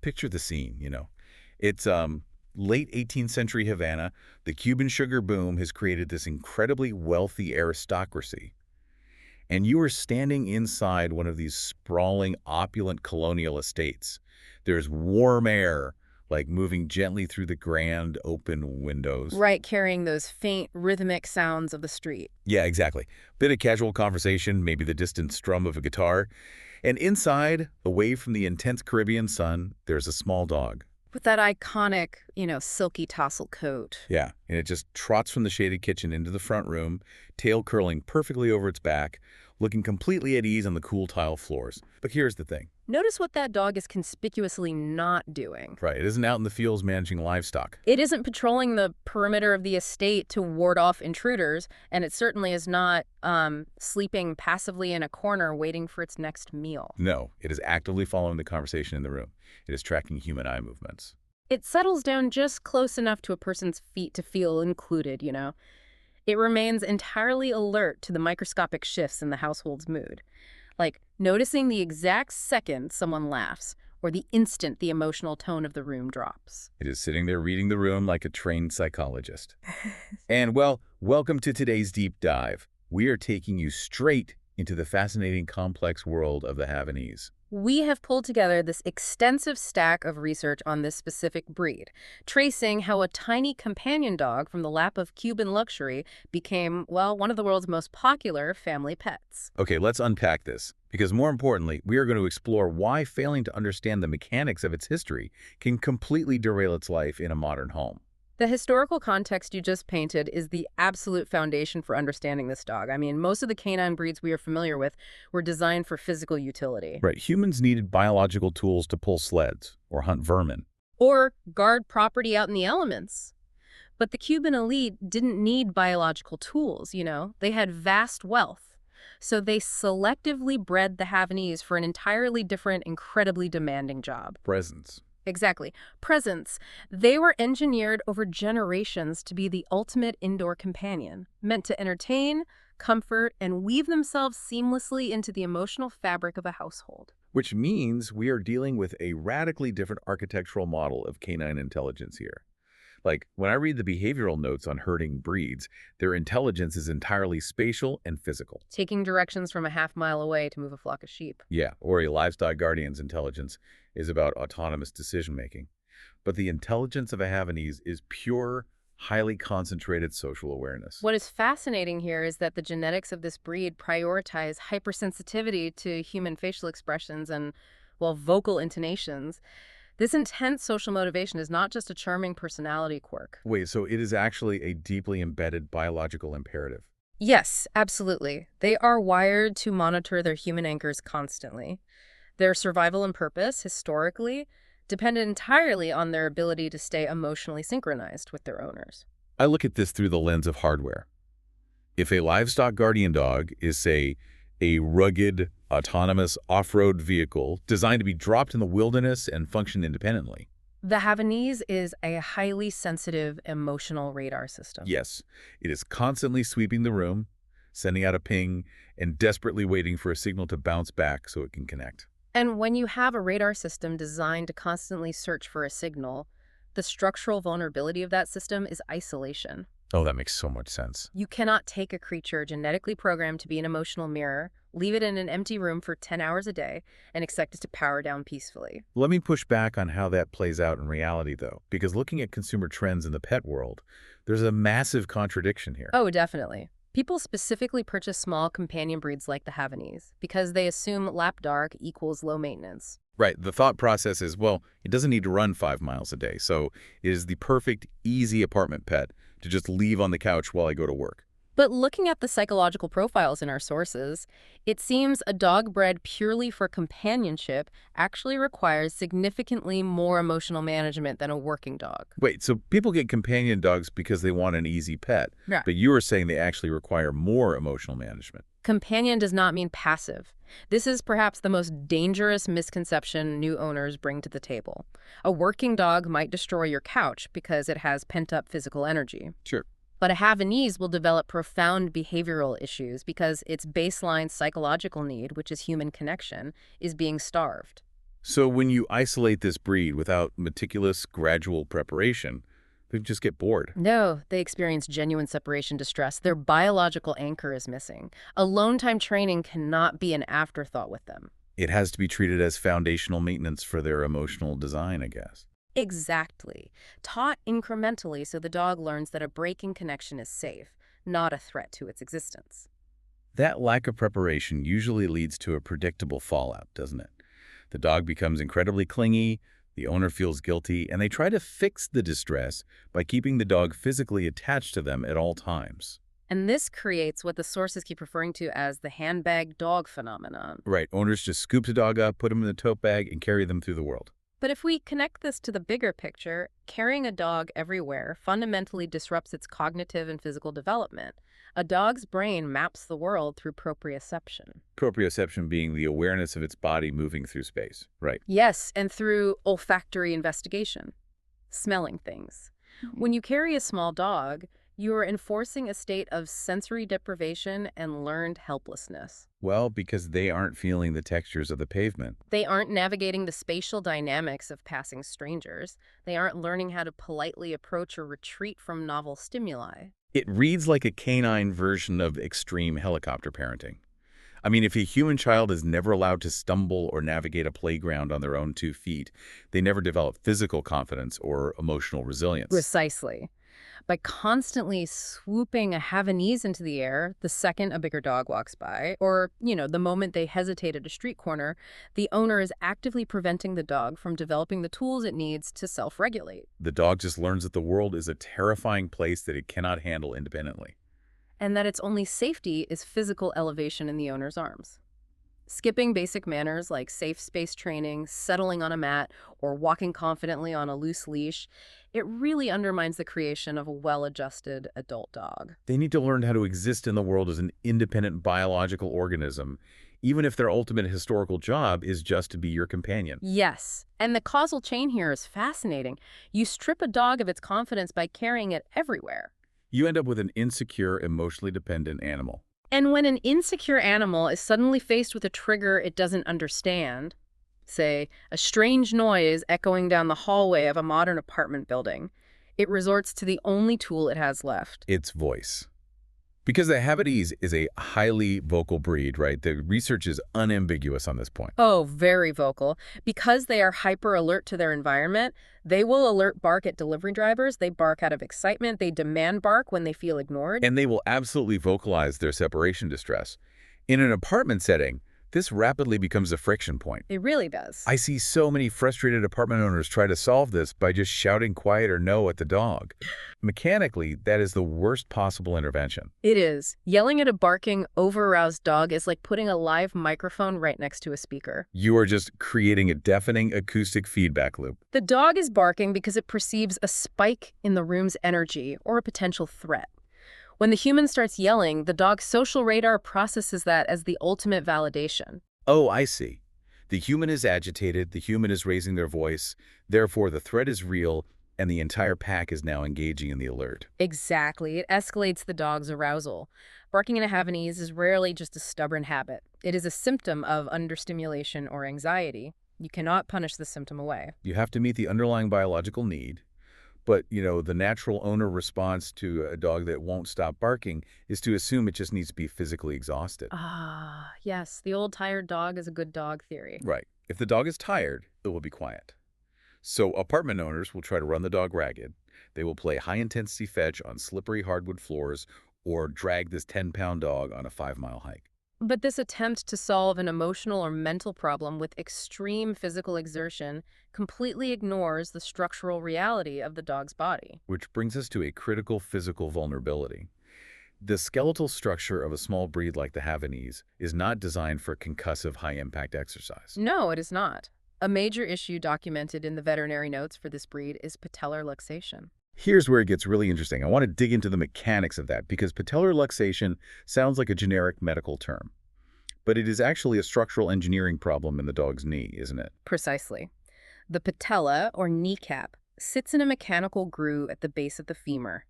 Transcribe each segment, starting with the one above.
Picture the scene. It's late 18th century Havana. The Cuban sugar boom has created this incredibly wealthy aristocracy. And you are standing inside one of these sprawling, opulent colonial estates. There's warm air, like moving gently through the grand, open windows. Right, carrying those faint, rhythmic sounds of the street. Yeah, exactly. Bit of casual conversation, maybe the distant strum of a guitar. And inside, away from the intense Caribbean sun, there's a small dog. With that iconic, silky tassel coat. Yeah, and it just trots from the shaded kitchen into the front room, tail curling perfectly over its back, looking completely at ease on the cool tile floors. But here's the thing. Notice what that dog is conspicuously not doing. Right, it isn't out in the fields managing livestock. It isn't patrolling the perimeter of the estate to ward off intruders, and it certainly is not sleeping passively in a corner waiting for its next meal. No, it is actively following the conversation in the room. It is tracking human eye movements. It settles down just close enough to a person's feet to feel included. It remains entirely alert to the microscopic shifts in the household's mood, like noticing the exact second someone laughs or the instant the emotional tone of the room drops. It is sitting there reading the room like a trained psychologist. And, well, welcome to today's deep dive. We are taking you straight into the fascinating, complex world of the Havanese. We have pulled together this extensive stack of research on this specific breed, tracing how a tiny companion dog from the lap of Cuban luxury became, well, one of the world's most popular family pets. Okay, let's unpack this, because more importantly, we are going to explore why failing to understand the mechanics of its history can completely derail its life in a modern home. The historical context you just painted is the absolute foundation for understanding this dog. I mean, most of the canine breeds we are familiar with were designed for physical utility. Right, humans needed biological tools to pull sleds or hunt vermin. Or guard property out in the elements. But the Cuban elite didn't need biological tools. They had vast wealth. So they selectively bred the Havanese for an entirely different, incredibly demanding job. Presence. Exactly. Presence. They were engineered over generations to be the ultimate indoor companion, meant to entertain, comfort, and weave themselves seamlessly into the emotional fabric of a household. Which means we are dealing with a radically different architectural model of canine intelligence here. Like, when I read the behavioral notes on herding breeds, their intelligence is entirely spatial and physical. Taking directions from a half-mile away to move a flock of sheep. Yeah, or a livestock guardian's intelligence is about autonomous decision-making. But the intelligence of a Havanese is pure, highly concentrated social awareness. What is fascinating here is that the genetics of this breed prioritize hypersensitivity to human facial expressions and, well, vocal intonations. This intense social motivation is not just a charming personality quirk. Wait, so it is actually a deeply embedded biological imperative? Yes, absolutely. They are wired to monitor their human anchors constantly. Their survival and purpose, historically, depended entirely on their ability to stay emotionally synchronized with their owners. I look at this through the lens of hardware. If a livestock guardian dog is, say, a rugged, autonomous off-road vehicle designed to be dropped in the wilderness and function independently. The Havanese is a highly sensitive emotional radar system. Yes, it is constantly sweeping the room, sending out a ping, and desperately waiting for a signal to bounce back so it can connect. And when you have a radar system designed to constantly search for a signal, the structural vulnerability of that system is isolation. Oh, that makes so much sense. You cannot take a creature genetically programmed to be an emotional mirror, leave it in an empty room for 10 hours a day, and expect it to power down peacefully. Let me push back on how that plays out in reality, though, because looking at consumer trends in the pet world, there's a massive contradiction here. Oh, definitely. People specifically purchase small companion breeds like the Havanese because they assume lapdog equals low maintenance. Right, the thought process is, well, it doesn't need to run 5 miles a day, so it is the perfect, easy apartment pet to just leave on the couch while I go to work. But looking at the psychological profiles in our sources, it seems a dog bred purely for companionship actually requires significantly more emotional management than a working dog. Wait, so people get companion dogs because they want an easy pet, Yeah. but you are saying they actually require more emotional management. Companion does not mean passive. This is perhaps the most dangerous misconception new owners bring to the table. A working dog might destroy your couch because it has pent-up physical energy. Sure. But a Havanese will develop profound behavioral issues because its baseline psychological need, which is human connection, is being starved. So when you isolate this breed without meticulous, gradual preparation, they just get bored. No, they experience genuine separation distress. Their biological anchor is missing. Alone time training cannot be an afterthought with them. It has to be treated as foundational maintenance for their emotional design, I guess. Exactly. Taught incrementally so the dog learns that a breaking connection is safe, not a threat to its existence. That lack of preparation usually leads to a predictable fallout, doesn't it? The dog becomes incredibly clingy, the owner feels guilty, and they try to fix the distress by keeping the dog physically attached to them at all times. And this creates what the sources keep referring to as the handbag dog phenomenon. Right, owners just scoop the dog up, put them in the tote bag, and carry them through the world. But if we connect this to the bigger picture, carrying a dog everywhere fundamentally disrupts its cognitive and physical development. A dog's brain maps the world through proprioception. Proprioception being the awareness of its body moving through space. Right. Yes, and through olfactory investigation, smelling things. When you carry a small dog, you are enforcing a state of sensory deprivation and learned helplessness. Well, because they aren't feeling the textures of the pavement. They aren't navigating the spatial dynamics of passing strangers. They aren't learning how to politely approach or retreat from novel stimuli. It reads like a canine version of extreme helicopter parenting. I mean, if a human child is never allowed to stumble or navigate a playground on their own 2 feet, they never develop physical confidence or emotional resilience. Precisely. By constantly swooping a Havanese into the air the second a bigger dog walks by, or, the moment they hesitate at a street corner, the owner is actively preventing the dog from developing the tools it needs to self-regulate. The dog just learns that the world is a terrifying place that it cannot handle independently. And that its only safety is physical elevation in the owner's arms. Skipping basic manners like safe space training, settling on a mat, or walking confidently on a loose leash, it really undermines the creation of a well-adjusted adult dog. They need to learn how to exist in the world as an independent biological organism, even if their ultimate historical job is just to be your companion. Yes, and the causal chain here is fascinating. You strip a dog of its confidence by carrying it everywhere. You end up with an insecure, emotionally dependent animal. And when an insecure animal is suddenly faced with a trigger it doesn't understand, say, a strange noise echoing down the hallway of a modern apartment building, it resorts to the only tool it has left. Its voice. Because the Havanese is a highly vocal breed, right? The research is unambiguous on this point. Oh, very vocal. Because they are hyper alert to their environment, they will alert bark at delivery drivers. They bark out of excitement. They demand bark when they feel ignored. And they will absolutely vocalize their separation distress. In an apartment setting, this rapidly becomes a friction point. It really does. I see so many frustrated apartment owners try to solve this by just shouting quiet or no at the dog. Mechanically, that is the worst possible intervention. It is. Yelling at a barking, over-aroused dog is like putting a live microphone right next to a speaker. You are just creating a deafening acoustic feedback loop. The dog is barking because it perceives a spike in the room's energy or a potential threat. When the human starts yelling, the dog's social radar processes that as the ultimate validation. Oh, I see. The human is agitated, the human is raising their voice, therefore the threat is real, and the entire pack is now engaging in the alert. Exactly. It escalates the dog's arousal. Barking in a Havanese is rarely just a stubborn habit. It is a symptom of understimulation or anxiety. You cannot punish the symptom away. You have to meet the underlying biological need. But, the natural owner response to a dog that won't stop barking is to assume it just needs to be physically exhausted. Ah, yes. The old tired dog is a good dog theory. Right. If the dog is tired, it will be quiet. So apartment owners will try to run the dog ragged. They will play high-intensity fetch on slippery hardwood floors or drag this 10-pound dog on a 5-mile hike. But this attempt to solve an emotional or mental problem with extreme physical exertion completely ignores the structural reality of the dog's body. Which brings us to a critical physical vulnerability. The skeletal structure of a small breed like the Havanese is not designed for concussive high-impact exercise. No, it is not. A major issue documented in the veterinary notes for this breed is patellar luxation. Here's where it gets really interesting. I want to dig into the mechanics of that because patellar luxation sounds like a generic medical term. But it is actually a structural engineering problem in the dog's knee, isn't it? Precisely. The patella, or kneecap, sits in a mechanical groove at the base of the femur.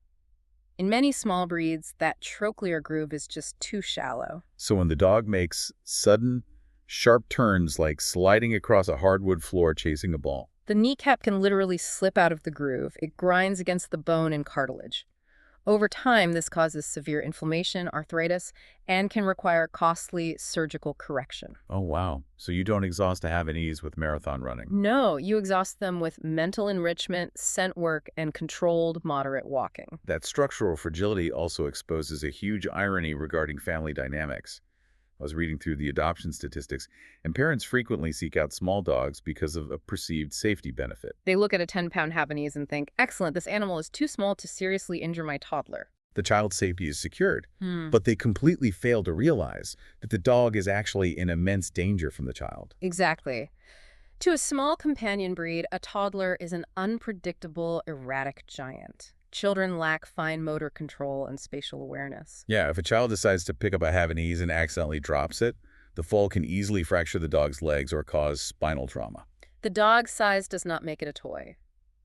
In many small breeds, that trochlear groove is just too shallow. So when the dog makes sudden, Sharp turns like sliding across a hardwood floor chasing a ball. The kneecap can literally slip out of the groove. It grinds against the bone and cartilage. Over time, this causes severe inflammation, arthritis, and can require costly surgical correction. Oh, wow. So you don't exhaust a Havanese with marathon running. No, you exhaust them with mental enrichment, scent work, and controlled, moderate walking. That structural fragility also exposes a huge irony regarding family dynamics. I was reading through the adoption statistics, and parents frequently seek out small dogs because of a perceived safety benefit. They look at a 10-pound Havanese and think, excellent, this animal is too small to seriously injure my toddler. The child's safety is secured, but they completely fail to realize that the dog is actually in immense danger from the child. Exactly. To a small companion breed, a toddler is an unpredictable, erratic giant. Children lack fine motor control and spatial awareness. Yeah, if a child decides to pick up a Havanese and accidentally drops it, the fall can easily fracture the dog's legs or cause spinal trauma. The dog's size does not make it a toy.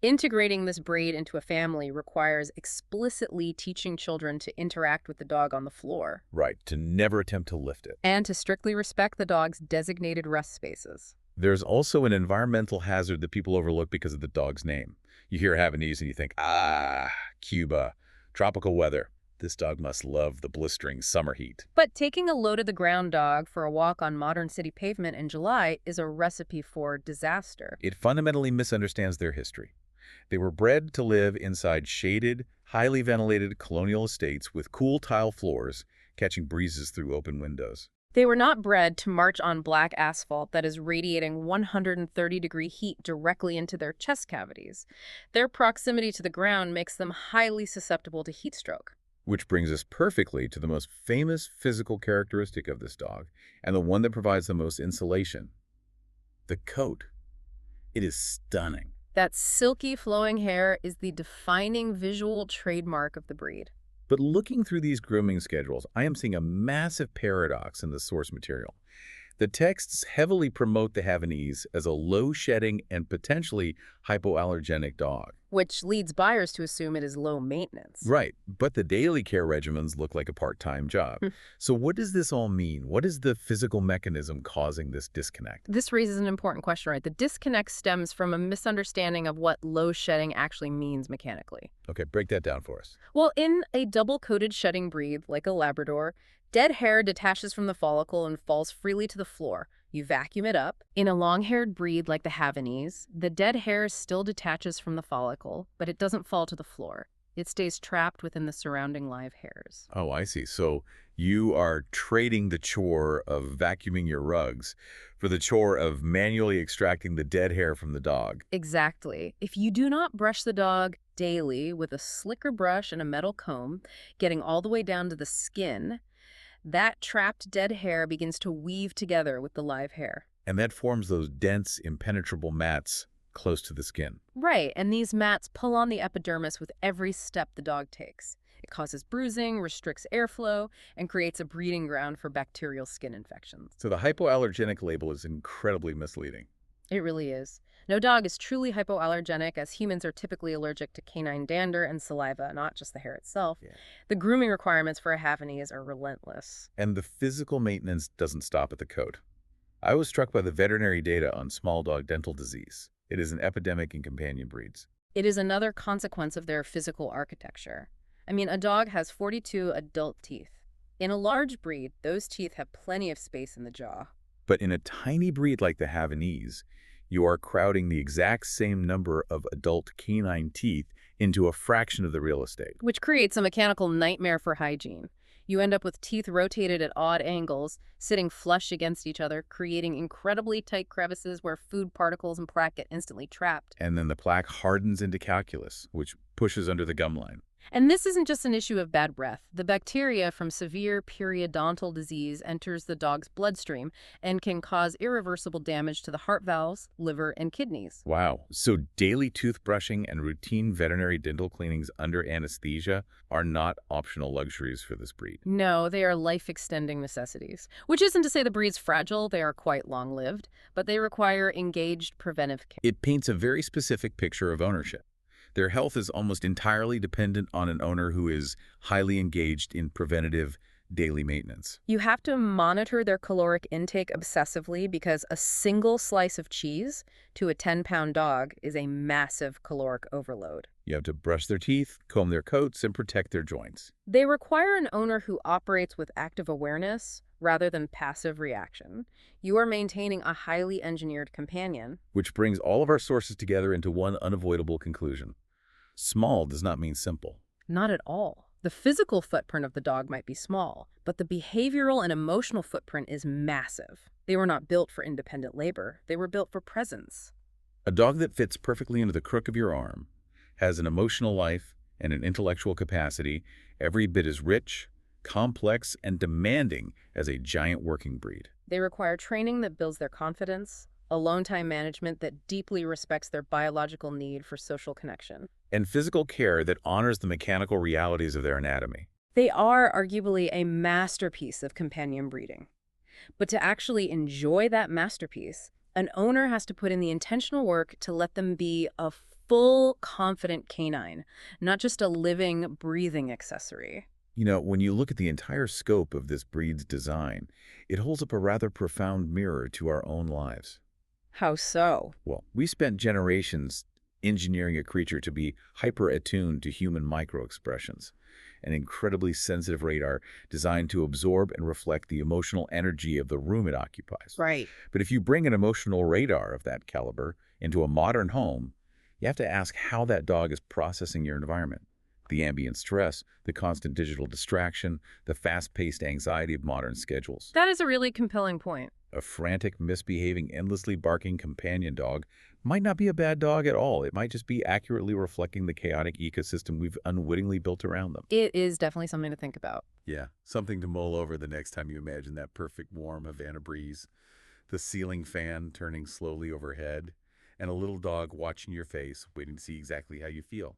Integrating this breed into a family requires explicitly teaching children to interact with the dog on the floor. Right, to never attempt to lift it. And to strictly respect the dog's designated rest spaces. There's also an environmental hazard that people overlook because of the dog's name. You hear Havanese and you think, Cuba, tropical weather. This dog must love the blistering summer heat. But taking a low-to-the-ground dog for a walk on modern city pavement in July is a recipe for disaster. It fundamentally misunderstands their history. They were bred to live inside shaded, highly ventilated colonial estates with cool tile floors, catching breezes through open windows. They were not bred to march on black asphalt that is radiating 130-degree heat directly into their chest cavities. Their proximity to the ground makes them highly susceptible to heat stroke. Which brings us perfectly to the most famous physical characteristic of this dog, and the one that provides the most insulation. The coat. It is stunning. That silky flowing hair is the defining visual trademark of the breed. But looking through these grooming schedules, I am seeing a massive paradox in the source material. The texts heavily promote the Havanese as a low-shedding and potentially hypoallergenic dog. Which leads buyers to assume it is low maintenance. Right, but the daily care regimens look like a part-time job. So what does this all mean? What is the physical mechanism causing this disconnect? This raises an important question, right? The disconnect stems from a misunderstanding of what low shedding actually means mechanically. Okay, break that down for us. Well, in a double-coated shedding breed, like a Labrador, dead hair detaches from the follicle and falls freely to the floor. You vacuum it up. In a long-haired breed like the Havanese, the dead hair still detaches from the follicle, but it doesn't fall to the floor. It stays trapped within the surrounding live hairs. Oh, I see. So you are trading the chore of vacuuming your rugs for the chore of manually extracting the dead hair from the dog. Exactly. If you do not brush the dog daily with a slicker brush and a metal comb, getting all the way down to the skin, that trapped dead hair begins to weave together with the live hair. And that forms those dense, impenetrable mats close to the skin. Right, and these mats pull on the epidermis with every step the dog takes. It causes bruising, restricts airflow, and creates a breeding ground for bacterial skin infections. So the hypoallergenic label is incredibly misleading. It really is. No dog is truly hypoallergenic, as humans are typically allergic to canine dander and saliva, not just the hair itself. Yeah. The grooming requirements for a Havanese are relentless. And the physical maintenance doesn't stop at the coat. I was struck by the veterinary data on small dog dental disease. It is an epidemic in companion breeds. It is another consequence of their physical architecture. I mean, a dog has 42 adult teeth. In a large breed, those teeth have plenty of space in the jaw. But in a tiny breed like the Havanese, you are crowding the exact same number of adult canine teeth into a fraction of the real estate. Which creates a mechanical nightmare for hygiene. You end up with teeth rotated at odd angles, sitting flush against each other, creating incredibly tight crevices where food particles and plaque get instantly trapped. And then the plaque hardens into calculus, which pushes under the gum line. And this isn't just an issue of bad breath. The bacteria from severe periodontal disease enters the dog's bloodstream and can cause irreversible damage to the heart valves, liver, and kidneys. Wow. So daily toothbrushing and routine veterinary dental cleanings under anesthesia are not optional luxuries for this breed. No, they are life-extending necessities. Which isn't to say the breed's fragile, they are quite long-lived, but they require engaged preventive care. It paints a very specific picture of ownership. Their health is almost entirely dependent on an owner who is highly engaged in preventative, daily maintenance. You have to monitor their caloric intake obsessively because a single slice of cheese to a 10-pound dog is a massive caloric overload. You have to brush their teeth, comb their coats, and protect their joints. They require an owner who operates with active awareness rather than passive reaction. You are maintaining a highly engineered companion. Which brings all of our sources together into one unavoidable conclusion. Small does not mean simple. Not at all. The physical footprint of the dog might be small, but the behavioral and emotional footprint is massive. They were not built for independent labor. They were built for presence. A dog that fits perfectly into the crook of your arm has an emotional life and an intellectual capacity every bit as rich, complex, and demanding as a giant working breed. They require training that builds their confidence, alone time management that deeply respects their biological need for social connection. And physical care that honors the mechanical realities of their anatomy. They are arguably a masterpiece of companion breeding. But to actually enjoy that masterpiece, an owner has to put in the intentional work to let them be a full, confident canine, not just a living, breathing accessory. When you look at the entire scope of this breed's design, it holds up a rather profound mirror to our own lives. How so? Well, we spent generations engineering a creature to be hyper-attuned to human micro-expressions, an incredibly sensitive radar designed to absorb and reflect the emotional energy of the room it occupies. Right. But if you bring an emotional radar of that caliber into a modern home, you have to ask how that dog is processing your environment. The ambient stress, the constant digital distraction, the fast-paced anxiety of modern schedules. That is a really compelling point. A frantic, misbehaving, endlessly barking companion dog might not be a bad dog at all. It might just be accurately reflecting the chaotic ecosystem we've unwittingly built around them. It is definitely something to think about. Yeah, something to mull over the next time you imagine that perfect warm Havana breeze, the ceiling fan turning slowly overhead, and a little dog watching your face, waiting to see exactly how you feel.